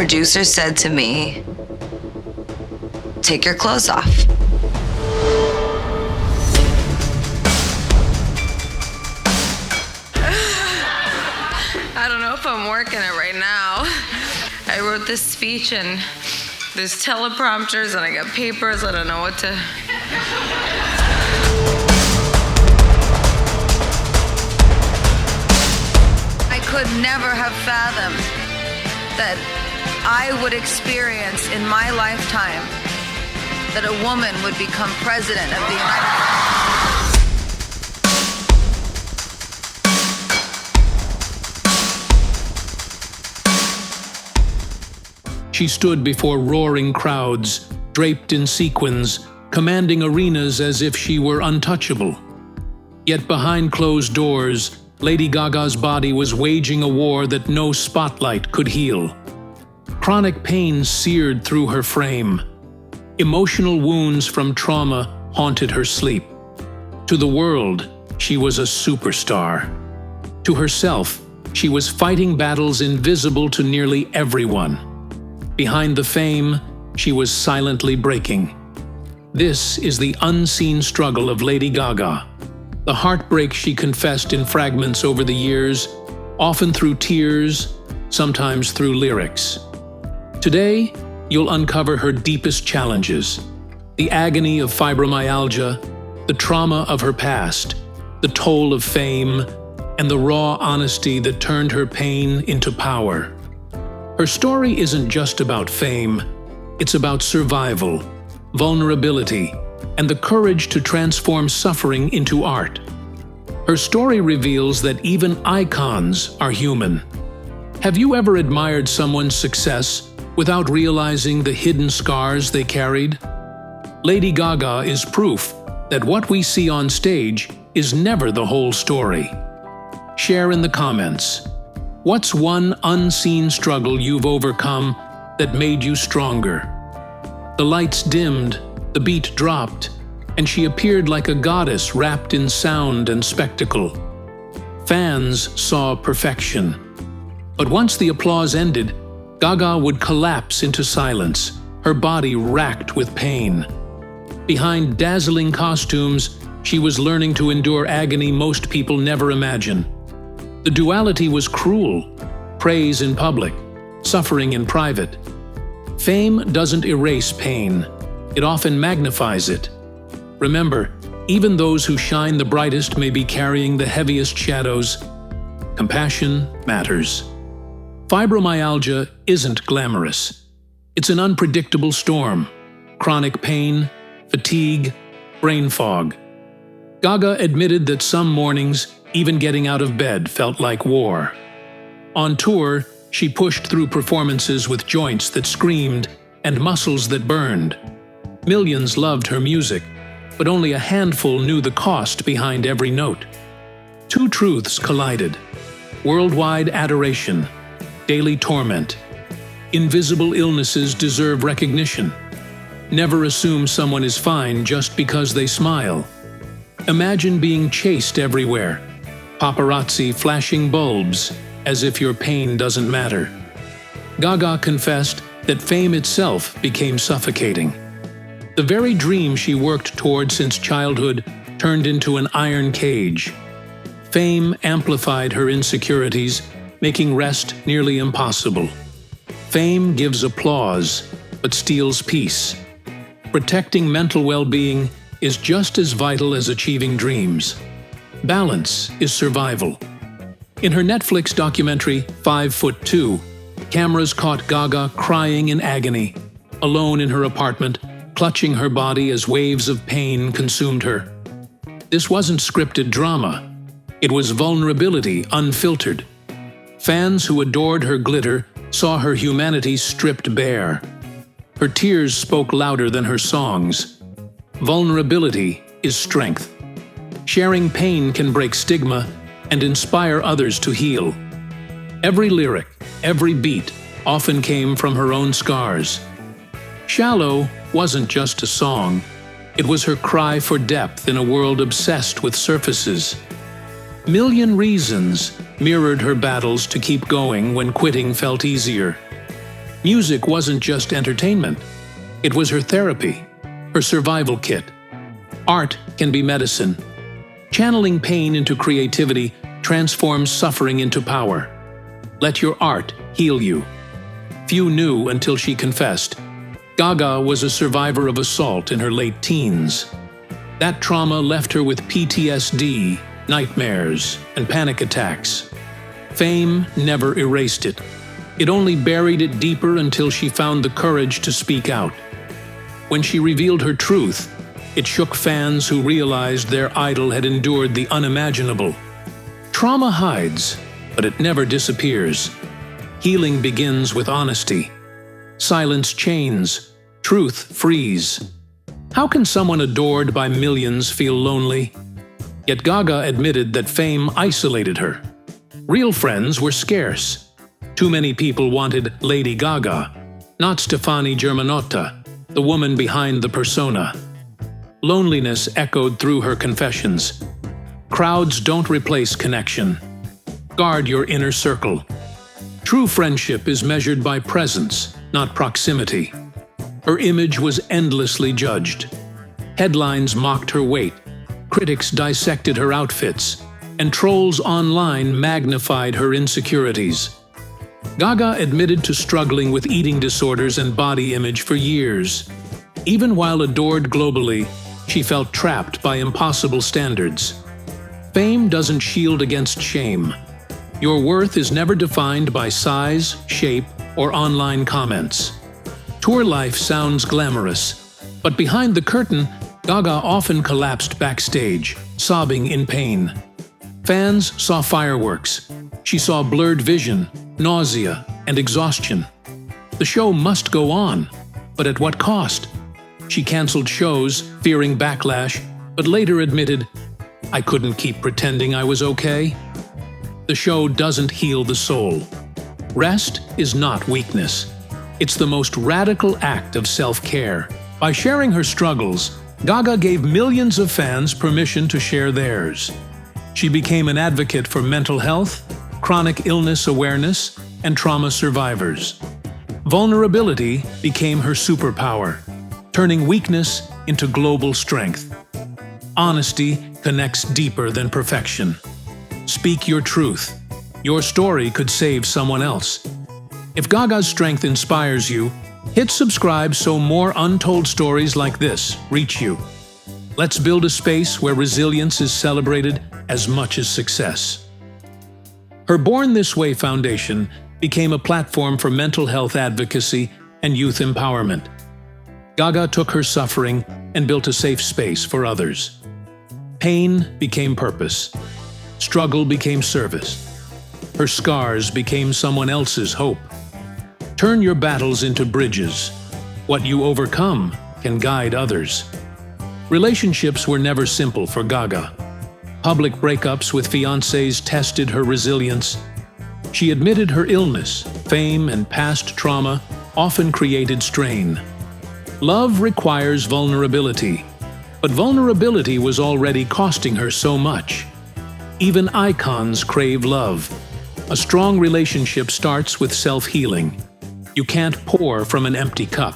producer said to me, "Take your clothes off." I don't know if I'm working it right now. I wrote this speech and there's teleprompters and I got papers. I don't know what to... I could never have fathomed that I would experience in my lifetime that a woman would become president of the United States. She stood before roaring crowds, draped in sequins, commanding arenas as if she were untouchable. Yet behind closed doors, Lady Gaga's body was waging a war that no spotlight could heal. Chronic pain seared through her frame. Emotional wounds from trauma haunted her sleep. To the world, she was a superstar. To herself, she was fighting battles invisible to nearly everyone. Behind the fame, she was silently breaking. This is the unseen struggle of Lady Gaga, the heartbreak she confessed in fragments over the years, often through tears, sometimes through lyrics. Today, you'll uncover her deepest challenges, the agony of fibromyalgia, the trauma of her past, the toll of fame, and the raw honesty that turned her pain into power. Her story isn't just about fame, it's about survival, vulnerability, and the courage to transform suffering into art. Her story reveals that even icons are human. Have you ever admired someone's success without realizing the hidden scars they carried? Lady Gaga is proof that what we see on stage is never the whole story. Share in the comments. What's one unseen struggle you've overcome that made you stronger? The lights dimmed, the beat dropped, and she appeared like a goddess wrapped in sound and spectacle. Fans saw perfection. But once the applause ended, Gaga would collapse into silence, her body racked with pain. Behind dazzling costumes, she was learning to endure agony most people never imagine. The duality was cruel: praise in public, suffering in private. Fame doesn't erase pain, it often magnifies it. Remember, even those who shine the brightest may be carrying the heaviest shadows. Compassion matters. Fibromyalgia isn't glamorous. It's an unpredictable storm: chronic pain, fatigue, brain fog. Gaga admitted that some mornings, even getting out of bed felt like war. On tour, she pushed through performances with joints that screamed and muscles that burned. Millions loved her music, but only a handful knew the cost behind every note. Two truths collided: worldwide adoration, daily torment. Invisible illnesses deserve recognition. Never assume someone is fine just because they smile. Imagine being chased everywhere, paparazzi flashing bulbs, as if your pain doesn't matter. Gaga confessed that fame itself became suffocating. The very dream she worked toward since childhood turned into an iron cage. Fame amplified her insecurities, making rest nearly impossible. Fame gives applause, but steals peace. Protecting mental well-being is just as vital as achieving dreams. Balance is survival. In her Netflix documentary 5'2", cameras caught Gaga crying in agony, alone in her apartment, clutching her body as waves of pain consumed her. This wasn't scripted drama. It was vulnerability unfiltered. Fans who adored her glitter saw her humanity stripped bare. Her tears spoke louder than her songs. Vulnerability is strength. Sharing pain can break stigma and inspire others to heal. Every lyric, every beat, often came from her own scars. Shallow wasn't just a song. It was her cry for depth in a world obsessed with surfaces. Million Reasons mirrored her battles to keep going when quitting felt easier. Music wasn't just entertainment. It was her therapy, her survival kit. Art can be medicine. Channeling pain into creativity transforms suffering into power. Let your art heal you. Few knew until she confessed. Gaga was a survivor of assault in her late teens. That trauma left her with PTSD, nightmares, and panic attacks. Fame never erased it. It only buried it deeper until she found the courage to speak out. When she revealed her truth, it shook fans who realized their idol had endured the unimaginable. Trauma hides, but it never disappears. Healing begins with honesty. Silence chains, truth frees. How can someone adored by millions feel lonely? Yet Gaga admitted that fame isolated her. Real friends were scarce. Too many people wanted Lady Gaga, not Stefani Germanotta, the woman behind the persona. Loneliness echoed through her confessions. Crowds don't replace connection. Guard your inner circle. True friendship is measured by presence, not proximity. Her image was endlessly judged. Headlines mocked her weight, critics dissected her outfits, and trolls online magnified her insecurities. Gaga admitted to struggling with eating disorders and body image for years. Even while adored globally, she felt trapped by impossible standards. Fame doesn't shield against shame. Your worth is never defined by size, shape, or online comments. Tour life sounds glamorous, but behind the curtain, Gaga often collapsed backstage, sobbing in pain. Fans saw fireworks. She saw blurred vision, nausea, and exhaustion. The show must go on, but at what cost? She canceled shows, fearing backlash, but later admitted, "I couldn't keep pretending I was okay." The show doesn't heal the soul. Rest is not weakness. It's the most radical act of self-care. By sharing her struggles, Gaga gave millions of fans permission to share theirs. She became an advocate for mental health, chronic illness awareness, and trauma survivors. Vulnerability became her superpower, turning weakness into global strength. Honesty connects deeper than perfection. Speak your truth. Your story could save someone else. If Gaga's strength inspires you, hit subscribe so more untold stories like this reach you. Let's build a space where resilience is celebrated as much as success. Her Born This Way Foundation became a platform for mental health advocacy and youth empowerment. Gaga took her suffering and built a safe space for others. Pain became purpose. Struggle became service. Her scars became someone else's hope. Turn your battles into bridges. What you overcome can guide others. Relationships were never simple for Gaga. Public breakups with fiancés tested her resilience. She admitted her illness, fame, and past trauma often created strain. Love requires vulnerability, but vulnerability was already costing her so much. Even icons crave love. A strong relationship starts with self-healing. You can't pour from an empty cup.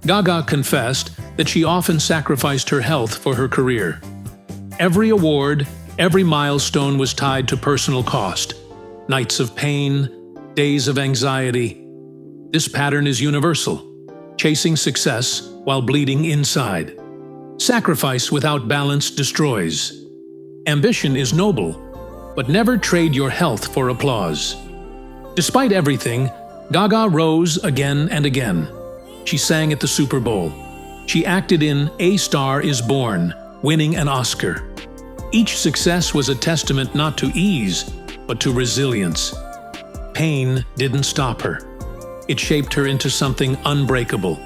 Gaga confessed that she often sacrificed her health for her career. Every award, every milestone was tied to personal cost. Nights of pain, days of anxiety. This pattern is universal. Chasing success while bleeding inside. Sacrifice without balance destroys. Ambition is noble, but never trade your health for applause. Despite everything, Gaga rose again and again. She sang at the Super Bowl. She acted in A Star Is Born, winning an Oscar. Each success was a testament not to ease, but to resilience. Pain didn't stop her. It shaped her into something unbreakable.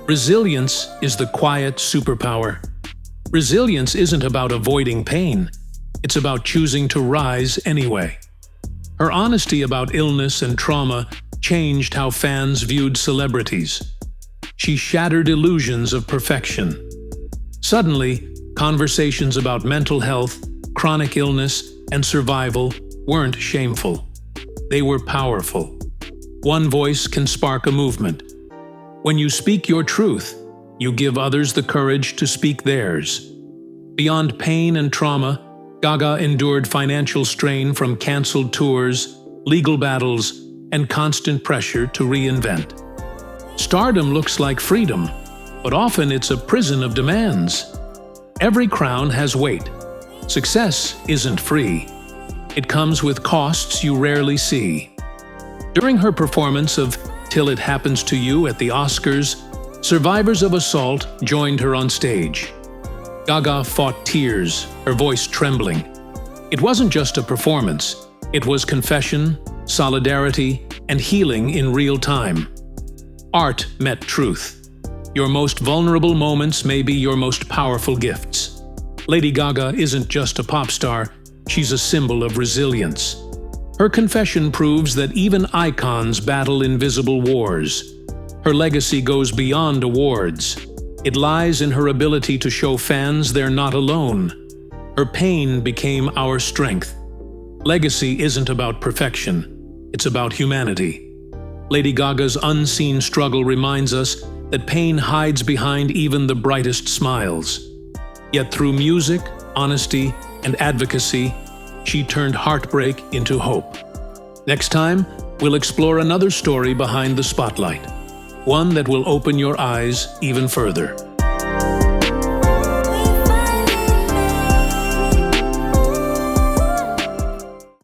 Resilience is the quiet superpower. Resilience isn't about avoiding pain. It's about choosing to rise anyway. Her honesty about illness and trauma changed how fans viewed celebrities. She shattered illusions of perfection. Suddenly, conversations about mental health, chronic illness, and survival weren't shameful. They were powerful. one voice can spark a movement. When you speak your truth, you give others the courage to speak theirs. Beyond pain and trauma, Gaga endured financial strain from cancelled tours, legal battles, and constant pressure to reinvent. Stardom looks like freedom, but often it's a prison of demands. Every crown has weight. Success isn't free. It comes with costs you rarely see. During her performance of Till It Happens to You at the Oscars, survivors of assault joined her on stage. Gaga fought tears, her voice trembling. It wasn't just a performance, it was confession, solidarity, and healing in real time. Art met truth. Your most vulnerable moments may be your most powerful gifts. Lady Gaga isn't just a pop star, she's a symbol of resilience. Her confession proves that even icons battle invisible wars. Her legacy goes beyond awards. It lies in her ability to show fans they're not alone. Her pain became our strength. Legacy isn't about perfection, it's about humanity. Lady Gaga's unseen struggle reminds us that pain hides behind even the brightest smiles. Yet through music, honesty, and advocacy, she turned heartbreak into hope. Next time, we'll explore another story behind the spotlight, one that will open your eyes even further.